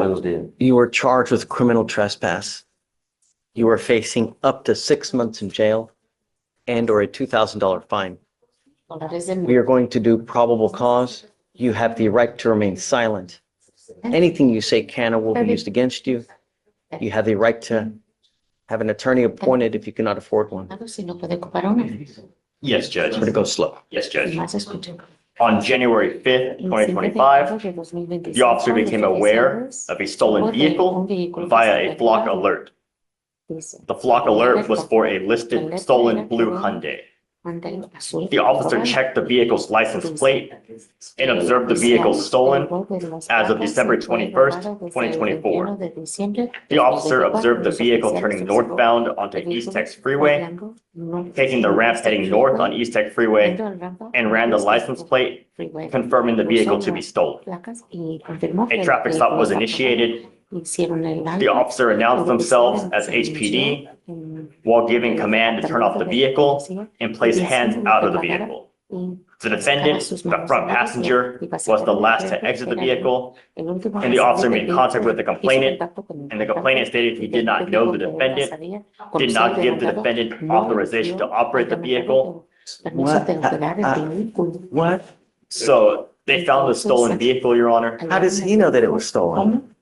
those did. You were charged with criminal trespass. You are facing up to 6 months in jail and or a $2,000 fine. We are going to do probable cause. You have the right to remain silent. Anything you say can or will be used against you. You have the right to have an attorney appointed if you cannot afford one. Yes, Judge. We're going to go slow. Yes, Judge. On January 5th, 2025, the officer became aware of a stolen vehicle via a flock alert. The flock alert was for a listed stolen blue Hyundai. The officer checked the vehicle's license plate and observed the vehicle stolen as of December 21st, 2024. The officer observed the vehicle turning northbound onto East Tex Freeway, taking the ramp heading north on East Tex Freeway, and ran the license plate, confirming the vehicle to be stolen. A traffic stop was initiated. The officer announced themselves as HPD while giving command to turn off the vehicle and place hands out of the vehicle. The defendant, the front passenger, was the last to exit the vehicle, and the officer made contact with the complainant, and the complainant stated he did not know the defendant, did not give the defendant authorization to operate the vehicle. What? So they found the stolen vehion, Your Honor. How does he know that it was stolen?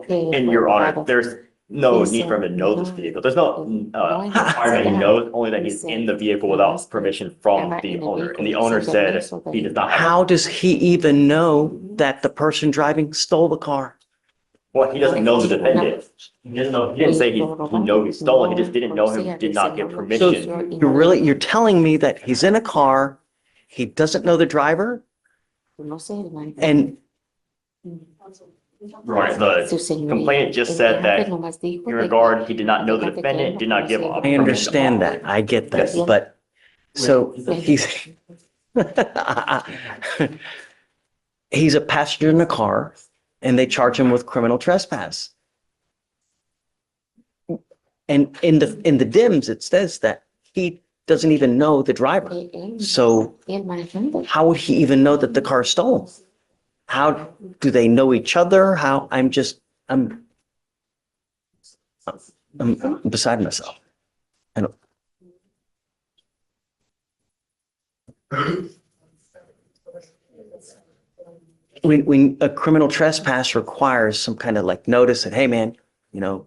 And Your Honor, there's no need for him to know this vehicle. There's no requirement he knows, only that he's in the vehicle without permission from the owner. And the owner said he does not have. How does he even know that the person driving stole the car? Well, he doesn't know the defendant. He doesn't know, he didn't say he know he stole it. He just didn't know him, did not give So permission. you're telling me that he's in a car, he doesn't know the driver, and Your Honor, the complainant just said that in regard, he did not know the defendant, did not give. I understand that, I get that, Yes. but so he's he's a passenger in a car and they charge him with criminal trespass. And in the DIMS, it says that he doesn't even know the driver. So how would he even know that the car is stolen? How do they know each other? I'm beside myself. I don't. When a criminal trespass requires some kind of like notice that, hey man, you know,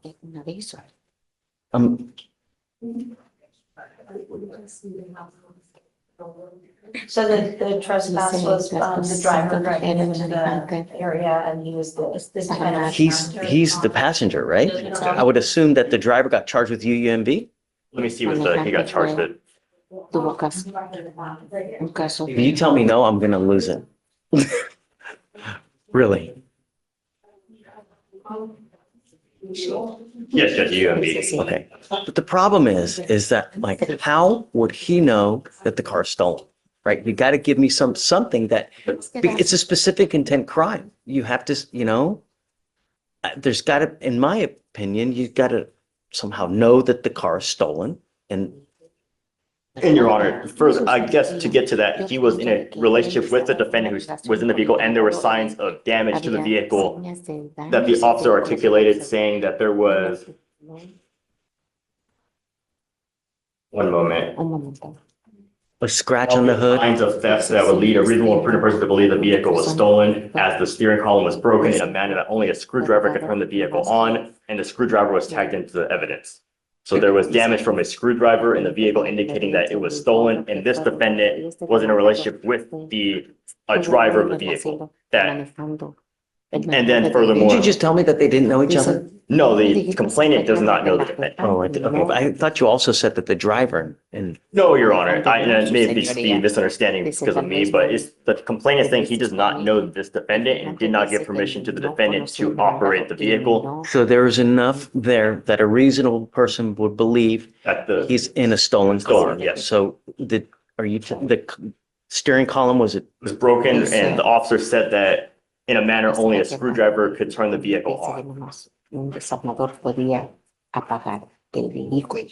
So the trespass was the driver driving into the area and he was the kind of. he's the passenger, right? I would assume that the driver got charged with UUMV. Let me see what he got charged with. If you tell me no, I'm gonna lose it. Really? Yes, Judge, UMB. Okay. But the problem is that like, how would he know that the car is stolen? Right? You got to give me something that it's a specific intent crime. You have to, you know, there's got to, in my opinion, you've got to somehow know that the car is stolen. And Your Honor, further, I guess to get to that, he was in a relationship with the defendant who was in the vehicle, and there were signs of damage to the vehicle that the officer articulated, saying that there was. One moment. a scratch on the hood. Signs of theft that would lead a reasonable and prudent person to believe the vehicle was stolen, as the steering column was broken in a manner that only a screwdriver could turn the vehicle on, and the screwdriver was tagged into the evidence. So there was damage from a screwdriver in the vehicle indicating that it was stolen, and this defendant was in a relationship with the driver of the vehicle. And then furthermore. Did you just tell me that they didn't know each other? No, the complainant does not know the defendant. Oh, okay. But I thought you also said that the driver and. No, Your Honor, and it may be misunderstanding because of me, but it's the complainant saying he does not know this defendant and did not give permission to the defendant to operate the vehicle. So there is enough there that a reasonable person would believe That he's in a stolen car. Stolen, yes. So the steering column, was it? was broken, and the officer said that in a manner only a screwdriver could turn the vehicle on. Un desarmador podía apagar el vehículo.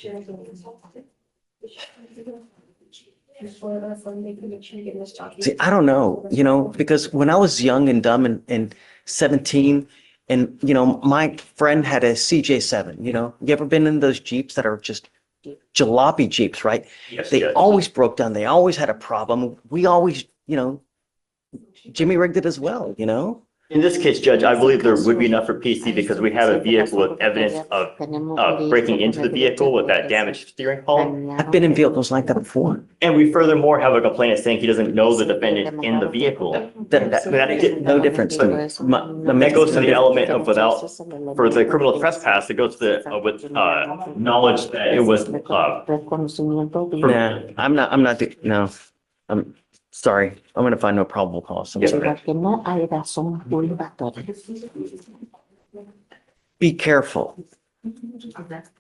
See, I don't know, because when I was young and dumb and 17, And, my friend had a CJ7, you ever been in those Jeeps that are just jalopy Jeeps, right? Yes, They Judge. always broke down. They always had a problem. We always, Jimmy rigged it as well, In this case, Judge, I believe there would be enough for PC because we have a vehicle with evidence of breaking into the vehicle with that damaged steering column. I've been in vehicles like that before. And we furthermore have a complainant saying he doesn't know the defendant in the vehicle. No difference to me. That goes to the element of without, for the criminal trespass, it goes to the, with, knowledge that it was, Nah, no, I'm sorry. I'm gonna find no probable cause. I'm Yes, sorry. Que no hay razón probatoria. Be careful.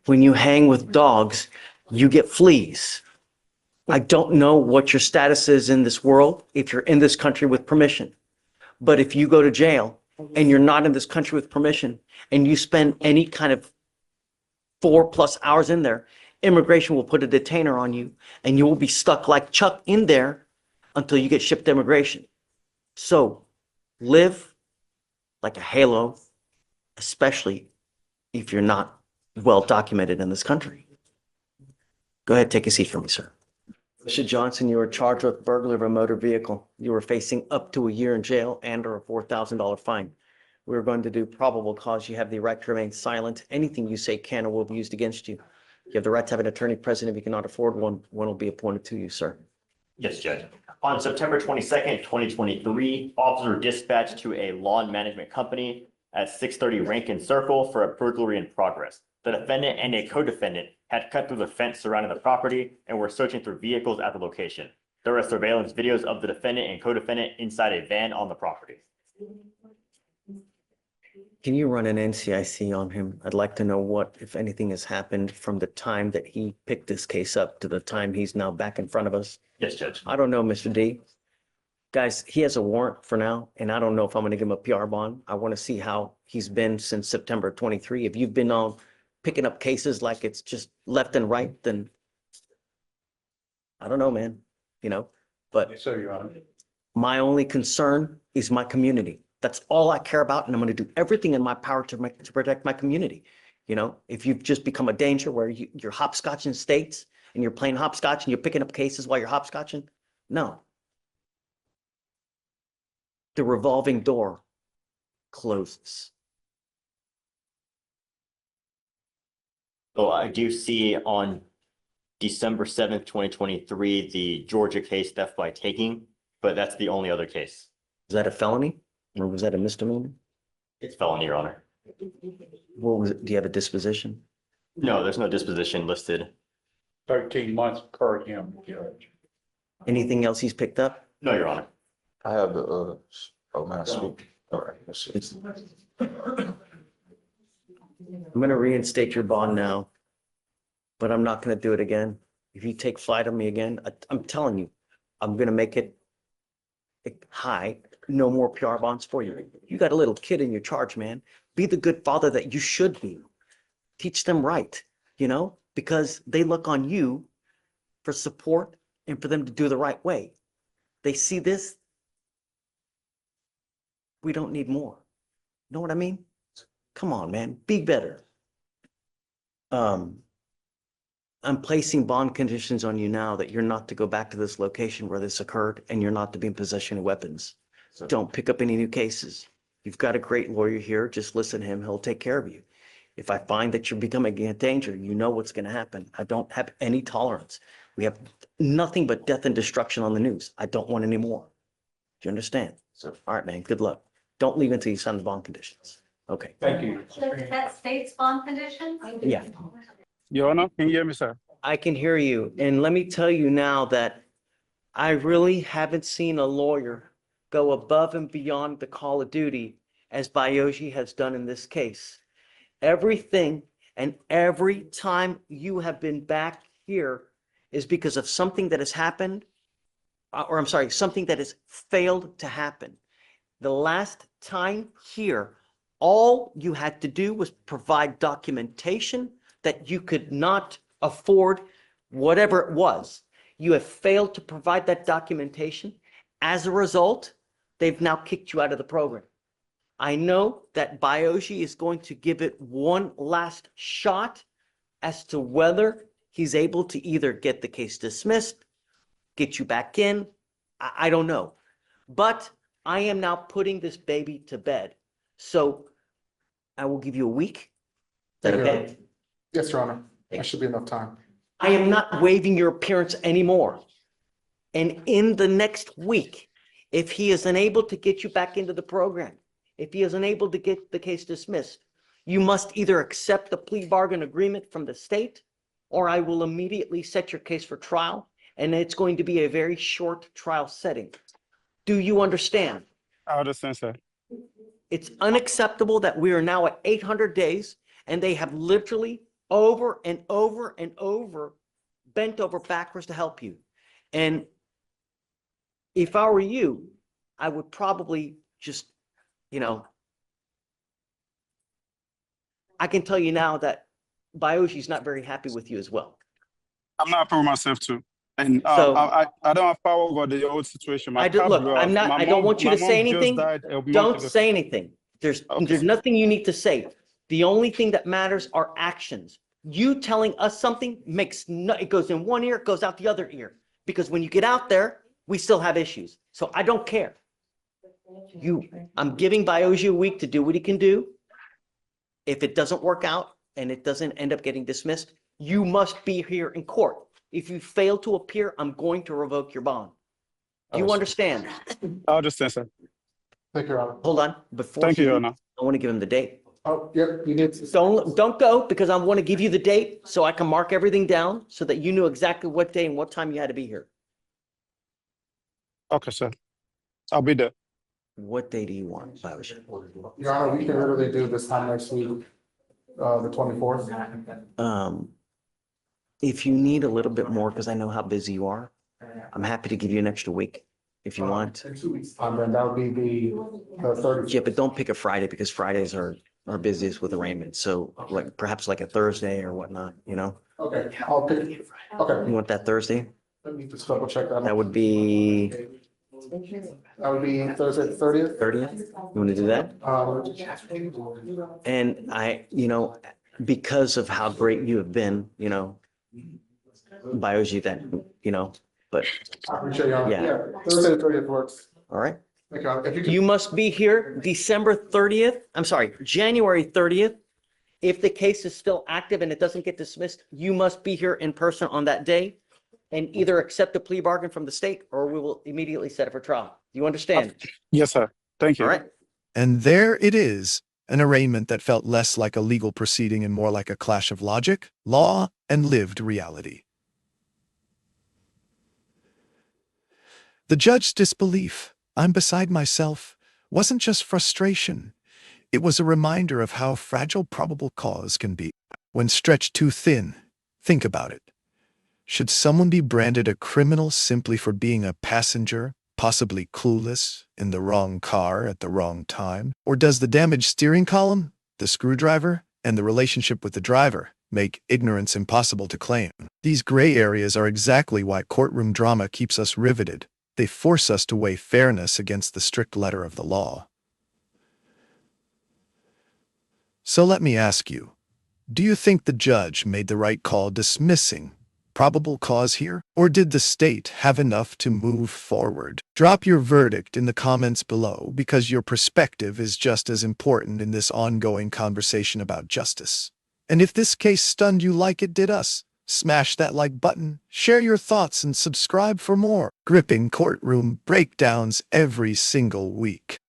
When you hang with dogs, you get fleas. I don't know what your status is in this world, if you're in this country with permission. But if you go to jail and you're not in this country with permission and you spend any kind of 4+ hours in there, immigration will put a detainer on you and you will be stuck like Chuck in there until you get shipped to immigration. So live like a halo, especially if you're not well documented in this country. Go ahead, take a seat for me, sir. Mr. Johnson, you were charged with burglary of a motor vehicle. You were facing up to a year in jail and or a $4,000 fine. We're going to do probable cause. You have the right to remain silent. Anything you say can or will be used against you. You have the right to have an attorney present. If you cannot afford one, one will be appointed to you, sir. yes, Judge. On September 22nd, 2023, officers were dispatched to a lawn management company at 630 Rankin Circle for a burglary in progress. The defendant and a co-defendant had cut through the fence surrounding the property and were searching through vehicles at the location. There are surveillance videos of the defendant and co-defendant inside a van on the property. Can you run an NCIC on him? I'd like to know what, if anything, has happened from the time that he picked this case up to the time he's now back in front of us. Yes, Judge. I don't know, Mr. D. Guys, he has a warrant for now, and I don't know if I'm going to give him a PR bond. I want to see how he's been since September 23. If you've been on picking up cases like it's just left and right, then I don't know, man, but Yes, sir, Your Honor. my only concern is my community. That's all I care about, and I'm going to do everything in my power to protect my community. If you've just become a danger where you're hopscotching states and you're playing hopscotch and you're picking up cases while you're hopscotching, no. The revolving door closes. So I do see on December 7th, 2023, the Georgia case theft by taking, but that's the only other case. Is that a felony or was that a misdemeanor? It's felony, Your Honor. What was it? Do you have a disposition? No, there's no disposition listed. 13 months per him, Judge. Anything else he's picked up? No, Your Honor. I have the, oh, man, speak. All right, let's see. I'm going to reinstate your bond now, but I'm not going to do it again. If you take flight on me again, I'm telling you, I'm going to make it high. No more PR bonds for you. You got a little kid in your charge, man. Be the good father that you should be. Teach them right, because they look on you for support and for them to do the right way. They see this. We don't need more. Know what I mean? Come on, man. Be better. I'm placing bond conditions on you now that you're not to go back to this location where this occurred and you're not to be in possession of weapons. Don't pick up any new cases. You've got a great lawyer here. Just listen to him. He'll take care of you. If I find that you're becoming a danger, you know what's going to happen. I don't have any tolerance. We have nothing but death and destruction on the news. I don't want any more. Do you understand? So, all right, man. Good luck. Don't leave until you sign the bond conditions. Okay. Thank you. That states bond conditions? Yeah. Your Honor, can you hear me, sir? I can hear you. And let me tell you now that I really haven't seen a lawyer go above and beyond the call of duty as Bayoshi has done in this case. Everything and every time you have been back here is because of something that has happened, or I'm sorry, something that has failed to happen. The last time here, all you had to do was provide documentation that you could not afford whatever it was. You have failed to provide that documentation. As a result, they've now kicked you out of the program. I know that Bioshi is going to give it one last shot as to whether he's able to either get the case dismissed, get you back in. I don't know. But I am now putting this baby to bed. So I will give you a week. Is that Thank you, okay? Yes, Your Honor. That should be enough time. I am not waiving your appearance anymore. And in the next week, if he is unable to get you back into the program, if he is unable to get the case dismissed, you must either accept the plea bargain agreement from the state, or I will immediately set your case for trial, and it's going to be a very short trial setting. Do you understand? I understand, sir. It's unacceptable that we are now at 800 days, and they have literally over and over and over bent over backwards to help you. And if I were you, I would probably just, I can tell you now that Bayoshi's not very happy with you as well. I'm not happy with myself too. And So- I don't have power over the old situation. My car Look, blew I'm out. not, My I don't mom- want you my to mom say just anything. died a month Don't ago. say anything. There's Okay. nothing you need to say. The only thing that matters are actions. You telling us something makes no, it goes in one ear, it goes out the other ear. Because when you get out there, we still have issues. So I don't care. I'm giving Bioshi a week to do what he can do. If it doesn't work out and it doesn't end up getting dismissed, you must be here in court. If you fail to appear, I'm going to revoke your bond. Do you understand? I understand, sir. Thank you, Your Honor. Hold on. Before Thank he you, Your leaves, Honor. I want to give him the date. Oh, yep, you need to. Don't go, because I want to give you the date so I can mark everything down so that you knew exactly what day and what time you had to be here. Okay, sir. I'll be there. What day do you want, Bioshi? Your Honor, we can literally do this time next week, the 24th. If you need a little bit more, because I know how busy you are, I'm happy to give you an extra week if you want. In 2 weeks' time, then that would be the 30th. Yeah, but don't pick a Friday because Fridays are busiest with arraignments. So like perhaps like a Thursday or whatnot, Okay, I'll pick, okay, You want that Thursday? let me just double check that. That would be That would be Thursday, the 30th. 30th. You want to do that? And because of how great you have been, Bioshi, that, but I appreciate you. Yeah. Yeah, Thursday, the 30th works. all right. Thank you. If you could. You must be here December 30th. I'm sorry, January 30th. If the case is still active and it doesn't get dismissed, you must be here in person on that day and either accept a plea bargain from the state or we will immediately set it for trial. You understand? Yes, sir. Thank you. All right. And there it is, an arraignment that felt less like a legal proceeding and more like a clash of logic, law, and lived reality. The judge's disbelief, I'm beside myself, wasn't just frustration. It was a reminder of how fragile probable cause can be. When stretched too thin, think about it. Should someone be branded a criminal simply for being a passenger, possibly clueless, in the wrong car at the wrong time? Or does the damaged steering column, the screwdriver, and the relationship with the driver make ignorance impossible to claim? These gray areas are exactly why courtroom drama keeps us riveted. They force us to weigh fairness against the strict letter of the law. So let me ask you, do you think the judge made the right call dismissing probable cause here? Or did the state have enough to move forward? Drop your verdict in the comments below because your perspective is just as important in this ongoing conversation about justice. And if this case stunned you like it did us, smash that like button, share your thoughts, and subscribe for more gripping courtroom breakdowns every single week.